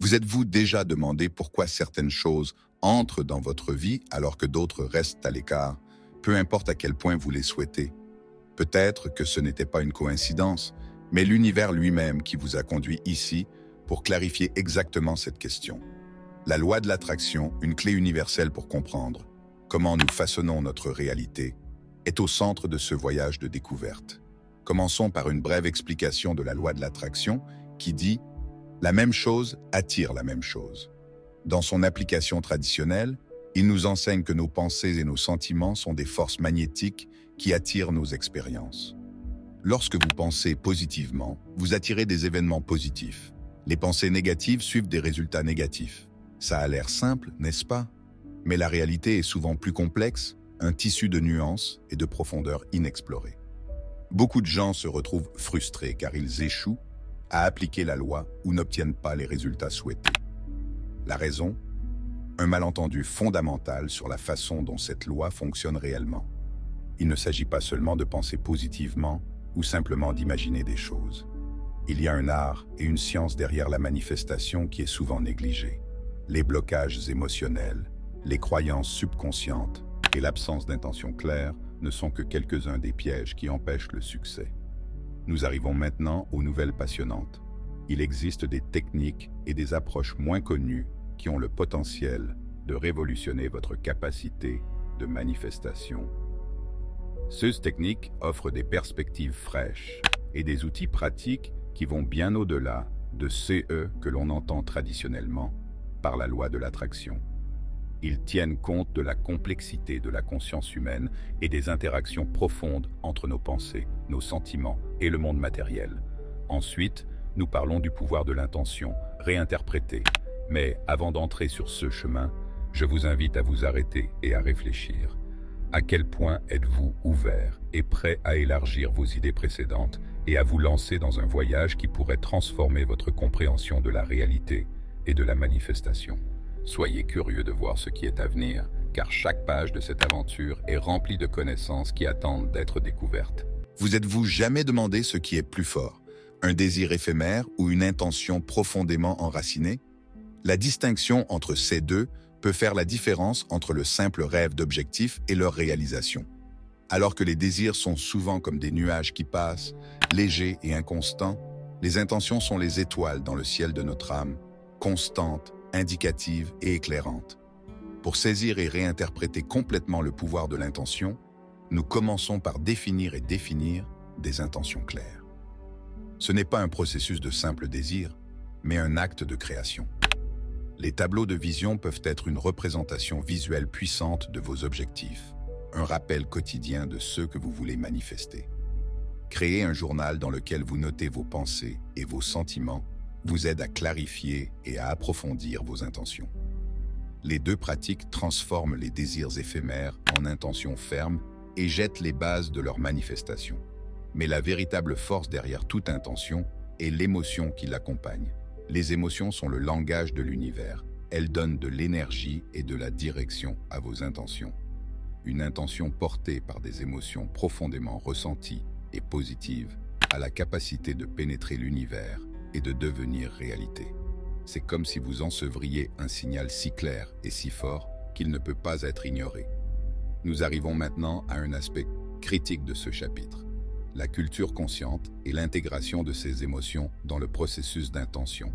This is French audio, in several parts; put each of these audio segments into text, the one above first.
Vous êtes-vous déjà demandé pourquoi certaines choses entrent dans votre vie alors que d'autres restent à l'écart, peu importe à quel point vous les souhaitez? Peut-être que ce n'était pas une coïncidence, mais l'univers lui-même qui vous a conduit ici pour clarifier exactement cette question. La loi de l'attraction, une clé universelle pour comprendre comment nous façonnons notre réalité, est au centre de ce voyage de découverte. Commençons par une brève explication de la loi de l'attraction qui dit « La même chose attire la même chose ». Dans son application traditionnelle, il nous enseigne que nos pensées et nos sentiments sont des forces magnétiques qui attirent nos expériences. Lorsque vous pensez positivement, vous attirez des événements positifs. Les pensées négatives suivent des résultats négatifs. Ça a l'air simple, n'est-ce pas? Mais la réalité est souvent plus complexe, un tissu de nuances et de profondeur inexplorées. Beaucoup de gens se retrouvent frustrés car ils échouent à appliquer la loi ou n'obtiennent pas les résultats souhaités. La raison? Un malentendu fondamental sur la façon dont cette loi fonctionne réellement. Il ne s'agit pas seulement de penser positivement ou simplement d'imaginer des choses. Il y a un art et une science derrière la manifestation qui est souvent négligée. Les blocages émotionnels, les croyances subconscientes et l'absence d'intention claire ne sont que quelques-uns des pièges qui empêchent le succès. Nous arrivons maintenant aux nouvelles passionnantes. Il existe des techniques et des approches moins connues qui ont le potentiel de révolutionner votre capacité de manifestation. Ces techniques offrent des perspectives fraîches et des outils pratiques qui vont bien au-delà de ce que l'on entend traditionnellement par la loi de l'attraction. Ils tiennent compte de la complexité de la conscience humaine et des interactions profondes entre nos pensées, nos sentiments et le monde matériel. Ensuite, nous parlons du pouvoir de l'intention, réinterprétée. Mais avant d'entrer sur ce chemin, je vous invite à vous arrêter et à réfléchir. À quel point êtes-vous ouvert et prêt à élargir vos idées précédentes et à vous lancer dans un voyage qui pourrait transformer votre compréhension de la réalité et de la manifestation? Soyez curieux de voir ce qui est à venir, car chaque page de cette aventure est remplie de connaissances qui attendent d'être découvertes. Vous êtes-vous jamais demandé ce qui est plus fort, un désir éphémère ou une intention profondément enracinée? La distinction entre ces deux peut faire la différence entre le simple rêve d'objectifs et leur réalisation. Alors que les désirs sont souvent comme des nuages qui passent, légers et inconstants, les intentions sont les étoiles dans le ciel de notre âme, constantes, indicatives et éclairantes. Pour saisir et réinterpréter complètement le pouvoir de l'intention, nous commençons par définir des intentions claires. Ce n'est pas un processus de simple désir, mais un acte de création. Les tableaux de vision peuvent être une représentation visuelle puissante de vos objectifs, un rappel quotidien de ceux que vous voulez manifester. Créer un journal dans lequel vous notez vos pensées et vos sentiments vous aide à clarifier et à approfondir vos intentions. Les deux pratiques transforment les désirs éphémères en intentions fermes et jettent les bases de leur manifestation. Mais la véritable force derrière toute intention est l'émotion qui l'accompagne. Les émotions sont le langage de l'univers. Elles donnent de l'énergie et de la direction à vos intentions. Une intention portée par des émotions profondément ressenties et positives a la capacité de pénétrer l'univers et de devenir réalité. C'est comme si vous ensevriez un signal si clair et si fort qu'il ne peut pas être ignoré. Nous arrivons maintenant à un aspect critique de ce chapitre, la culture consciente et l'intégration de ces émotions dans le processus d'intention.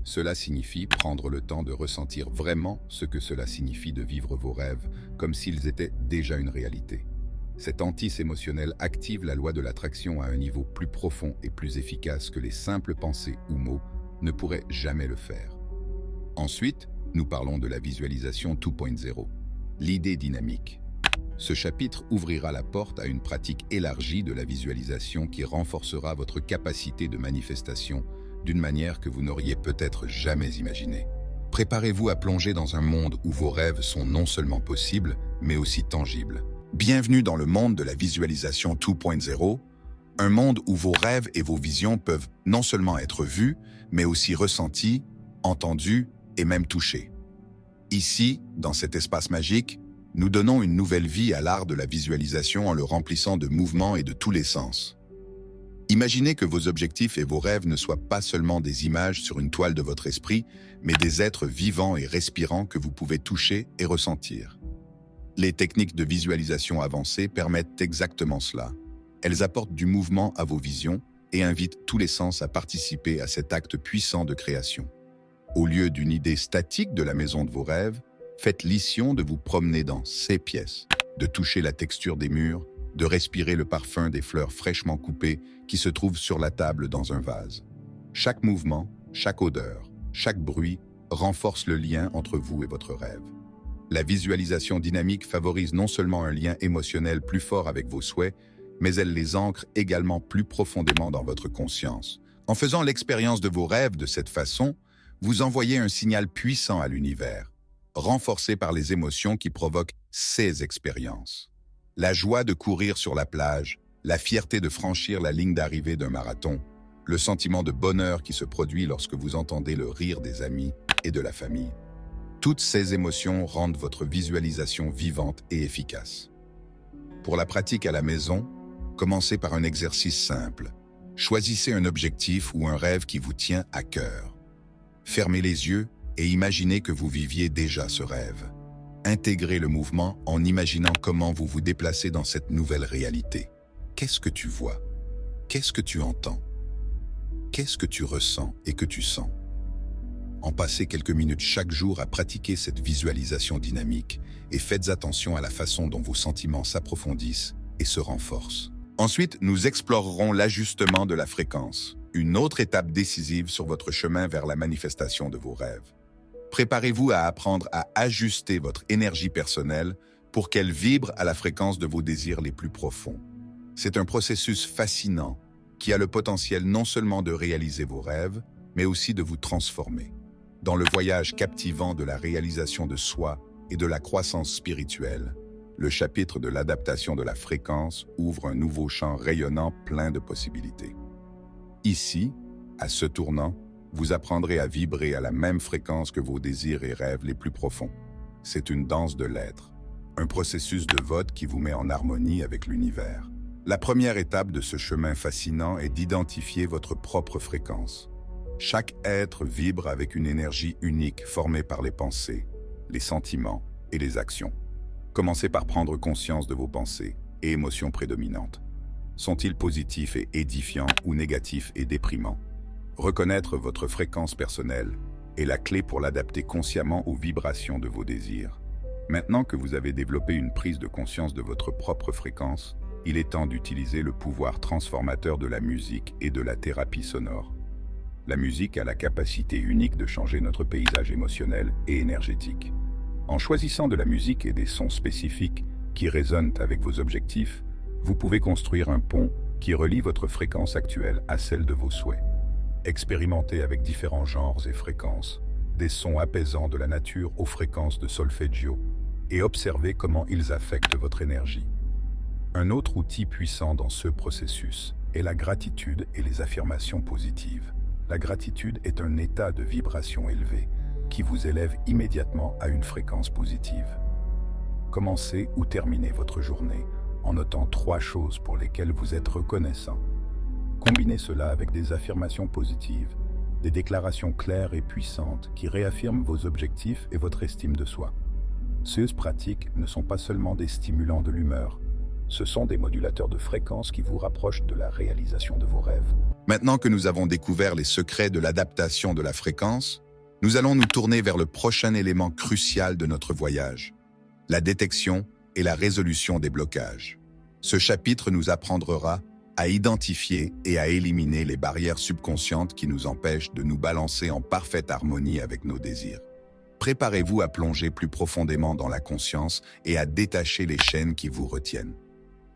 Cela signifie prendre le temps de ressentir vraiment ce que cela signifie de vivre vos rêves comme s'ils étaient déjà une réalité. Cette hantise émotionnelle active la loi de l'attraction à un niveau plus profond et plus efficace que les simples pensées ou mots ne pourraient jamais le faire. Ensuite, nous parlons de la visualisation 2.0, l'idée dynamique. Ce chapitre ouvrira la porte à une pratique élargie de la visualisation qui renforcera votre capacité de manifestation d'une manière que vous n'auriez peut-être jamais imaginée. Préparez-vous à plonger dans un monde où vos rêves sont non seulement possibles, mais aussi tangibles. Bienvenue dans le monde de la visualisation 2.0, un monde où vos rêves et vos visions peuvent non seulement être vus, mais aussi ressentis, entendus et même touchés. Ici, dans cet espace magique, nous donnons une nouvelle vie à l'art de la visualisation en le remplissant de mouvements et de tous les sens. Imaginez que vos objectifs et vos rêves ne soient pas seulement des images sur une toile de votre esprit, mais des êtres vivants et respirants que vous pouvez toucher et ressentir. Les techniques de visualisation avancées permettent exactement cela. Elles apportent du mouvement à vos visions et invitent tous les sens à participer à cet acte puissant de création. Au lieu d'une idée statique de la maison de vos rêves, faites l'ission de vous promener dans ces pièces, de toucher la texture des murs, de respirer le parfum des fleurs fraîchement coupées qui se trouvent sur la table dans un vase. Chaque mouvement, chaque odeur, chaque bruit renforce le lien entre vous et votre rêve. La visualisation dynamique favorise non seulement un lien émotionnel plus fort avec vos souhaits, mais elle les ancre également plus profondément dans votre conscience. En faisant l'expérience de vos rêves de cette façon, vous envoyez un signal puissant à l'univers, renforcé par les émotions qui provoquent ces expériences. La joie de courir sur la plage, la fierté de franchir la ligne d'arrivée d'un marathon, le sentiment de bonheur qui se produit lorsque vous entendez le rire des amis et de la famille. Toutes ces émotions rendent votre visualisation vivante et efficace. Pour la pratique à la maison, commencez par un exercice simple. Choisissez un objectif ou un rêve qui vous tient à cœur. Fermez les yeux et imaginez que vous viviez déjà ce rêve. Intégrez le mouvement en imaginant comment vous vous déplacez dans cette nouvelle réalité. Qu'est-ce que tu vois? Qu'est-ce que tu entends? Qu'est-ce que tu ressens et que tu sens? En passez quelques minutes chaque jour à pratiquer cette visualisation dynamique et faites attention à la façon dont vos sentiments s'approfondissent et se renforcent. Ensuite, nous explorerons l'ajustement de la fréquence, une autre étape décisive sur votre chemin vers la manifestation de vos rêves. Préparez-vous à apprendre à ajuster votre énergie personnelle pour qu'elle vibre à la fréquence de vos désirs les plus profonds. C'est un processus fascinant qui a le potentiel non seulement de réaliser vos rêves, mais aussi de vous transformer. Dans le voyage captivant de la réalisation de soi et de la croissance spirituelle, le chapitre de l'adaptation de la fréquence ouvre un nouveau champ rayonnant plein de possibilités. Ici, à ce tournant, vous apprendrez à vibrer à la même fréquence que vos désirs et rêves les plus profonds. C'est une danse de l'être, un processus de vote qui vous met en harmonie avec l'univers. La première étape de ce chemin fascinant est d'identifier votre propre fréquence. Chaque être vibre avec une énergie unique formée par les pensées, les sentiments et les actions. Commencez par prendre conscience de vos pensées et émotions prédominantes. Sont-ils positifs et édifiants ou négatifs et déprimants? Reconnaître votre fréquence personnelle est la clé pour l'adapter consciemment aux vibrations de vos désirs. Maintenant que vous avez développé une prise de conscience de votre propre fréquence, il est temps d'utiliser le pouvoir transformateur de la musique et de la thérapie sonore. La musique a la capacité unique de changer notre paysage émotionnel et énergétique. En choisissant de la musique et des sons spécifiques qui résonnent avec vos objectifs, vous pouvez construire un pont qui relie votre fréquence actuelle à celle de vos souhaits. Expérimentez avec différents genres et fréquences, des sons apaisants de la nature aux fréquences de solfeggio, et observez comment ils affectent votre énergie. Un autre outil puissant dans ce processus est la gratitude et les affirmations positives. La gratitude est un état de vibration élevé qui vous élève immédiatement à une fréquence positive. Commencez ou terminez votre journée en notant 3 choses pour lesquelles vous êtes reconnaissant. Combinez cela avec des affirmations positives, des déclarations claires et puissantes qui réaffirment vos objectifs et votre estime de soi. Ces pratiques ne sont pas seulement des stimulants de l'humeur, ce sont des modulateurs de fréquence qui vous rapprochent de la réalisation de vos rêves. Maintenant que nous avons découvert les secrets de l'adaptation de la fréquence, nous allons nous tourner vers le prochain élément crucial de notre voyage, la détection et la résolution des blocages. Ce chapitre nous apprendra à identifier et à éliminer les barrières subconscientes qui nous empêchent de nous balancer en parfaite harmonie avec nos désirs. Préparez-vous à plonger plus profondément dans la conscience et à détacher les chaînes qui vous retiennent.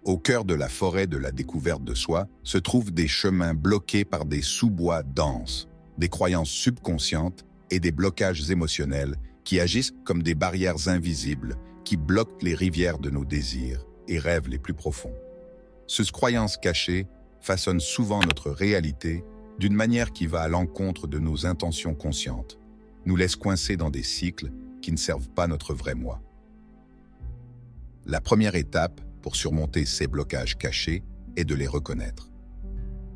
Au cœur de la forêt de la découverte de soi se trouvent des chemins bloqués par des sous-bois denses, des croyances subconscientes et des blocages émotionnels qui agissent comme des barrières invisibles qui bloquent les rivières de nos désirs et rêves les plus profonds. Ces croyances cachées façonnent souvent notre réalité d'une manière qui va à l'encontre de nos intentions conscientes, nous laissent coincés dans des cycles qui ne servent pas notre vrai moi. La première étape pour surmonter ces blocages cachés est de les reconnaître.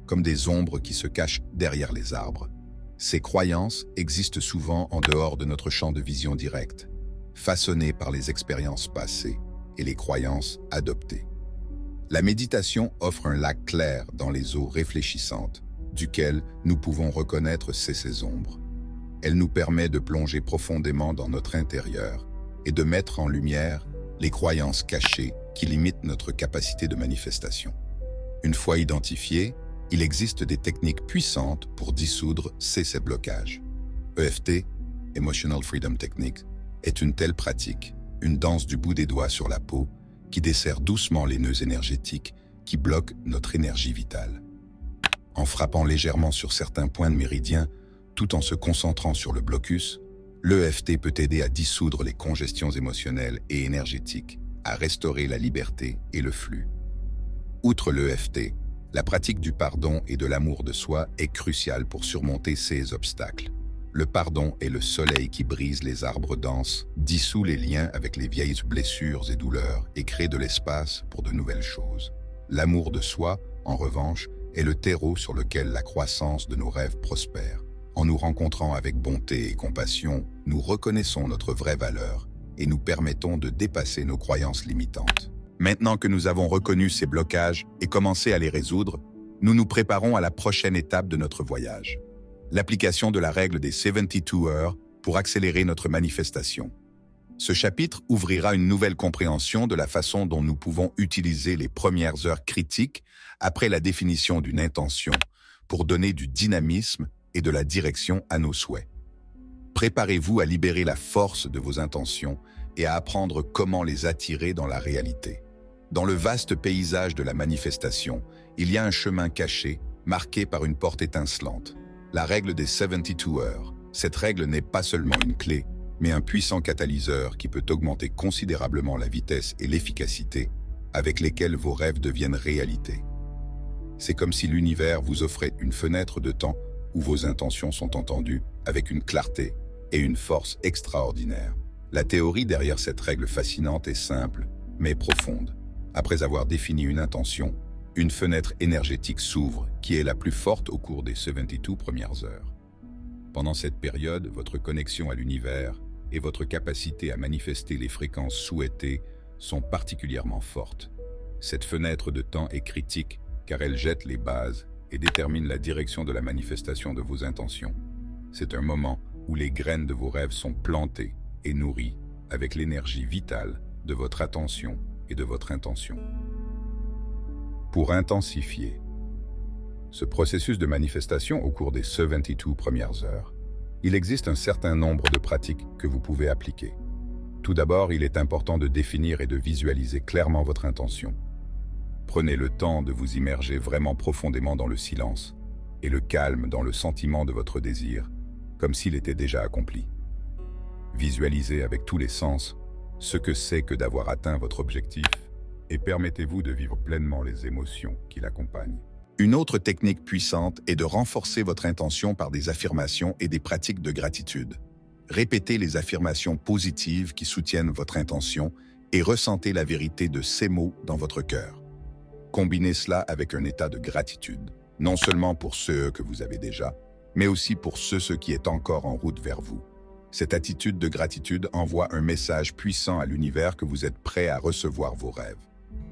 comme des ombres qui se cachent derrière les arbres. Ces croyances existent souvent en dehors de notre champ de vision direct, façonnées par les expériences passées et les croyances adoptées. La méditation offre un lac clair dans les eaux réfléchissantes, duquel nous pouvons reconnaître ces ombres. Elle nous permet de plonger profondément dans notre intérieur et de mettre en lumière les croyances cachées qui limitent notre capacité de manifestation. Une fois identifiées, il existe des techniques puissantes pour dissoudre ces blocages. EFT, Emotional Freedom Technique, est une telle pratique, une danse du bout des doigts sur la peau, qui desserre doucement les nœuds énergétiques qui bloquent notre énergie vitale. En frappant légèrement sur certains points de méridien, tout en se concentrant sur le blocus, l'EFT peut aider à dissoudre les congestions émotionnelles et énergétiques, à restaurer la liberté et le flux. Outre l'EFT, la pratique du pardon et de l'amour de soi est cruciale pour surmonter ces obstacles. Le pardon est le soleil qui brise les arbres denses, dissout les liens avec les vieilles blessures et douleurs et crée de l'espace pour de nouvelles choses. L'amour de soi, en revanche, est le terreau sur lequel la croissance de nos rêves prospère. En nous rencontrant avec bonté et compassion, nous reconnaissons notre vraie valeur et nous permettons de dépasser nos croyances limitantes. Maintenant que nous avons reconnu ces blocages et commencé à les résoudre, nous nous préparons à la prochaine étape de notre voyage. L'application de la règle des 72 heures pour accélérer notre manifestation. Ce chapitre ouvrira une nouvelle compréhension de la façon dont nous pouvons utiliser les premières heures critiques après la définition d'une intention pour donner du dynamisme et de la direction à nos souhaits. Préparez-vous à libérer la force de vos intentions et à apprendre comment les attirer dans la réalité. Dans le vaste paysage de la manifestation, il y a un chemin caché, marqué par une porte étincelante. La règle des 72 heures. Cette règle n'est pas seulement une clé, mais un puissant catalyseur qui peut augmenter considérablement la vitesse et l'efficacité avec lesquelles vos rêves deviennent réalité. C'est comme si l'univers vous offrait une fenêtre de temps où vos intentions sont entendues avec une clarté et une force extraordinaires. La théorie derrière cette règle fascinante est simple, mais profonde. Après avoir défini une intention, une fenêtre énergétique s'ouvre, qui est la plus forte au cours des 72 premières heures. Pendant cette période, votre connexion à l'univers et votre capacité à manifester les fréquences souhaitées sont particulièrement fortes. Cette fenêtre de temps est critique car elle jette les bases et détermine la direction de la manifestation de vos intentions. C'est un moment où les graines de vos rêves sont plantées et nourries avec l'énergie vitale de votre attention et de votre intention. Pour intensifier ce processus de manifestation au cours des 72 premières heures, il existe un certain nombre de pratiques que vous pouvez appliquer. Tout d'abord, il est important de définir et de visualiser clairement votre intention. Prenez le temps de vous immerger vraiment profondément dans le silence et le calme dans le sentiment de votre désir, comme s'il était déjà accompli. Visualisez avec tous les sens ce que c'est que d'avoir atteint votre objectif et permettez-vous de vivre pleinement les émotions qui l'accompagnent. Une autre technique puissante est de renforcer votre intention par des affirmations et des pratiques de gratitude. Répétez les affirmations positives qui soutiennent votre intention et ressentez la vérité de ces mots dans votre cœur. Combinez cela avec un état de gratitude, non seulement pour ceux que vous avez déjà, mais aussi pour ce qui est encore en route vers vous. Cette attitude de gratitude envoie un message puissant à l'univers que vous êtes prêt à recevoir vos rêves.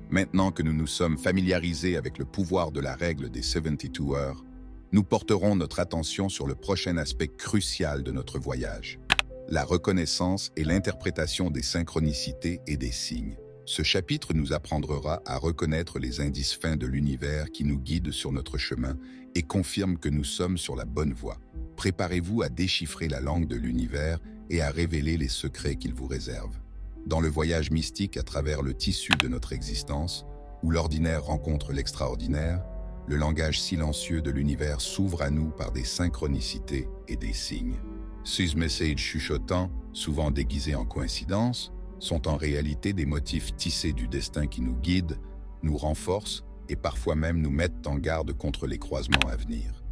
Maintenant que nous nous sommes familiarisés avec le pouvoir de la règle des 72 heures, nous porterons notre attention sur le prochain aspect crucial de notre voyage, la reconnaissance et l'interprétation des synchronicités et des signes. Ce chapitre nous apprendra à reconnaître les indices fins de l'univers qui nous guident sur notre chemin et confirment que nous sommes sur la bonne voie. Préparez-vous à déchiffrer la langue de l'univers et à révéler les secrets qu'il vous réserve. Dans le voyage mystique à travers le tissu de notre existence, où l'ordinaire rencontre l'extraordinaire, le langage silencieux de l'univers s'ouvre à nous par des synchronicités et des signes. Ces messages chuchotants, souvent déguisés en coïncidence, sont en réalité des motifs tissés du destin qui nous guident, nous renforcent et parfois même nous mettent en garde contre les croisements à venir.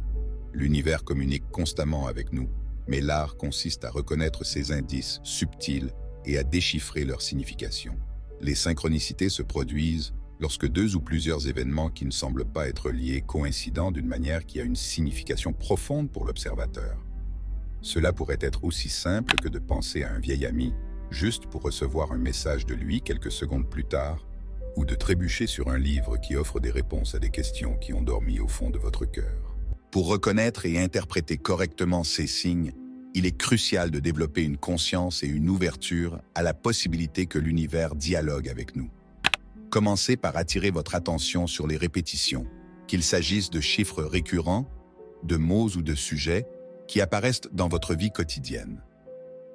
L'univers communique constamment avec nous, mais l'art consiste à reconnaître ces indices subtils et à déchiffrer leur signification. Les synchronicités se produisent Lorsque deux ou plusieurs événements qui ne semblent pas être liés coïncident d'une manière qui a une signification profonde pour l'observateur. Cela pourrait être aussi simple que de penser à un vieil ami, juste pour recevoir un message de lui quelques secondes plus tard, ou de trébucher sur un livre qui offre des réponses à des questions qui ont dormi au fond de votre cœur. Pour reconnaître et interpréter correctement ces signes, il est crucial de développer une conscience et une ouverture à la possibilité que l'univers dialogue avec nous. Commencez par attirer votre attention sur les répétitions, qu'il s'agisse de chiffres récurrents, de mots ou de sujets qui apparaissent dans votre vie quotidienne.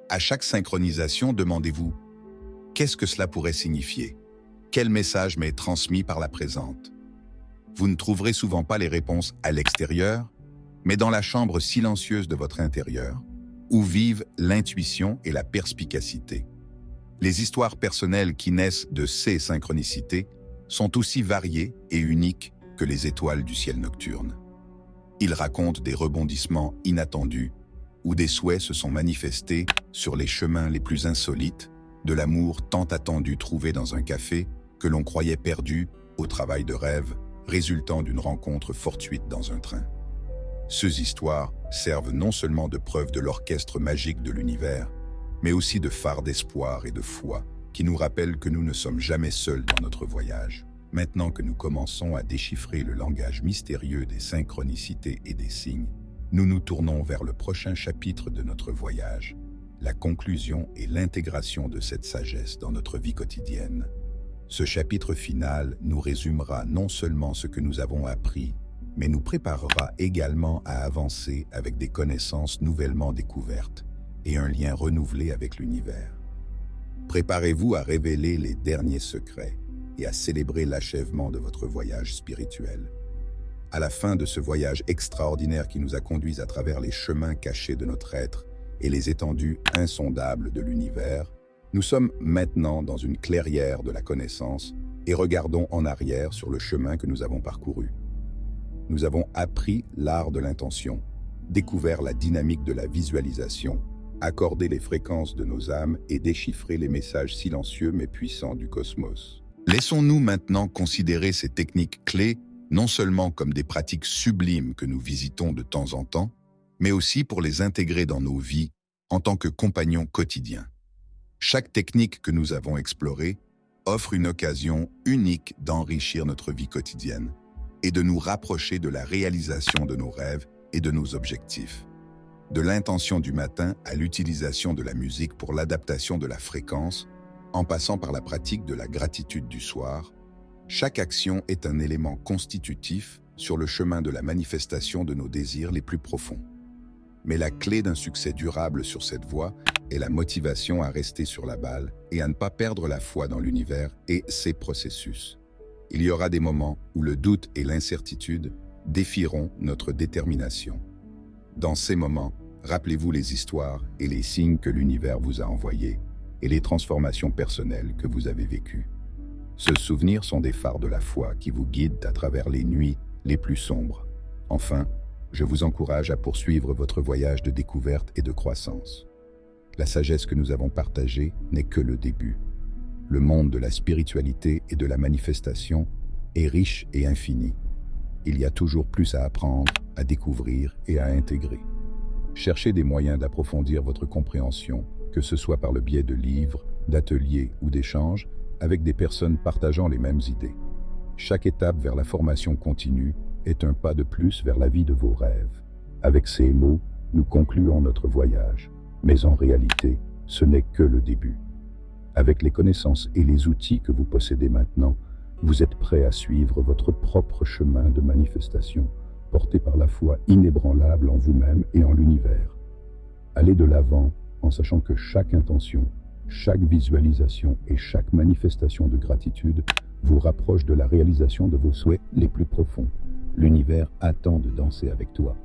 À chaque synchronisation, demandez-vous « Qu'est-ce que cela pourrait signifier ? Quel message m'est transmis par la présente ?» Vous ne trouverez souvent pas les réponses à l'extérieur, mais dans la chambre silencieuse de votre intérieur, où vivent l'intuition et la perspicacité. Les histoires personnelles qui naissent de ces synchronicités sont aussi variées et uniques que les étoiles du ciel nocturne. Ils racontent des rebondissements inattendus où des souhaits se sont manifestés sur les chemins les plus insolites, de l'amour tant attendu trouvé dans un café que l'on croyait perdu au travail de rêve résultant d'une rencontre fortuite dans un train. Ces histoires servent non seulement de preuve de l'orchestre magique de l'univers, mais aussi de phare d'espoir et de foi qui nous rappellent que nous ne sommes jamais seuls dans notre voyage. Maintenant que nous commençons à déchiffrer le langage mystérieux des synchronicités et des signes, nous nous tournons vers le prochain chapitre de notre voyage, la conclusion et l'intégration de cette sagesse dans notre vie quotidienne. Ce chapitre final nous résumera non seulement ce que nous avons appris, mais nous préparera également à avancer avec des connaissances nouvellement découvertes et un lien renouvelé avec l'univers. Préparez-vous à révéler les derniers secrets et à célébrer l'achèvement de votre voyage spirituel. À la fin de ce voyage extraordinaire qui nous a conduits à travers les chemins cachés de notre être et les étendues insondables de l'univers, nous sommes maintenant dans une clairière de la connaissance et regardons en arrière sur le chemin que nous avons parcouru. Nous avons appris l'art de l'intention, découvert la dynamique de la visualisation, accordé les fréquences de nos âmes et déchiffré les messages silencieux mais puissants du cosmos. Laissons-nous maintenant considérer ces techniques clés non seulement comme des pratiques sublimes que nous visitons de temps en temps, mais aussi pour les intégrer dans nos vies en tant que compagnons quotidiens. Chaque technique que nous avons explorée offre une occasion unique d'enrichir notre vie quotidienne et de nous rapprocher de la réalisation de nos rêves et de nos objectifs. De l'intention du matin à l'utilisation de la musique pour l'adaptation de la fréquence, en passant par la pratique de la gratitude du soir, chaque action est un élément constitutif sur le chemin de la manifestation de nos désirs les plus profonds. Mais la clé d'un succès durable sur cette voie est la motivation à rester sur la balle et à ne pas perdre la foi dans l'univers et ses processus. Il y aura des moments où le doute et l'incertitude défieront notre détermination. Dans ces moments, rappelez-vous les histoires et les signes que l'univers vous a envoyés et les transformations personnelles que vous avez vécues. Ce souvenir sont des phares de la foi qui vous guident à travers les nuits les plus sombres. Enfin, je vous encourage à poursuivre votre voyage de découverte et de croissance. La sagesse que nous avons partagée n'est que le début. Le monde de la spiritualité et de la manifestation est riche et infini. Il y a toujours plus à apprendre, à découvrir et à intégrer. Cherchez des moyens d'approfondir votre compréhension, que ce soit par le biais de livres, d'ateliers ou d'échanges, avec des personnes partageant les mêmes idées. Chaque étape vers la formation continue est un pas de plus vers la vie de vos rêves. Avec ces mots, nous concluons notre voyage. Mais en réalité, ce n'est que le début. Avec les connaissances et les outils que vous possédez maintenant, vous êtes prêt à suivre votre propre chemin de manifestation, porté par la foi inébranlable en vous-même et en l'univers. Allez de l'avant en sachant que chaque intention, chaque visualisation et chaque manifestation de gratitude vous rapproche de la réalisation de vos souhaits les plus profonds. L'univers attend de danser avec toi.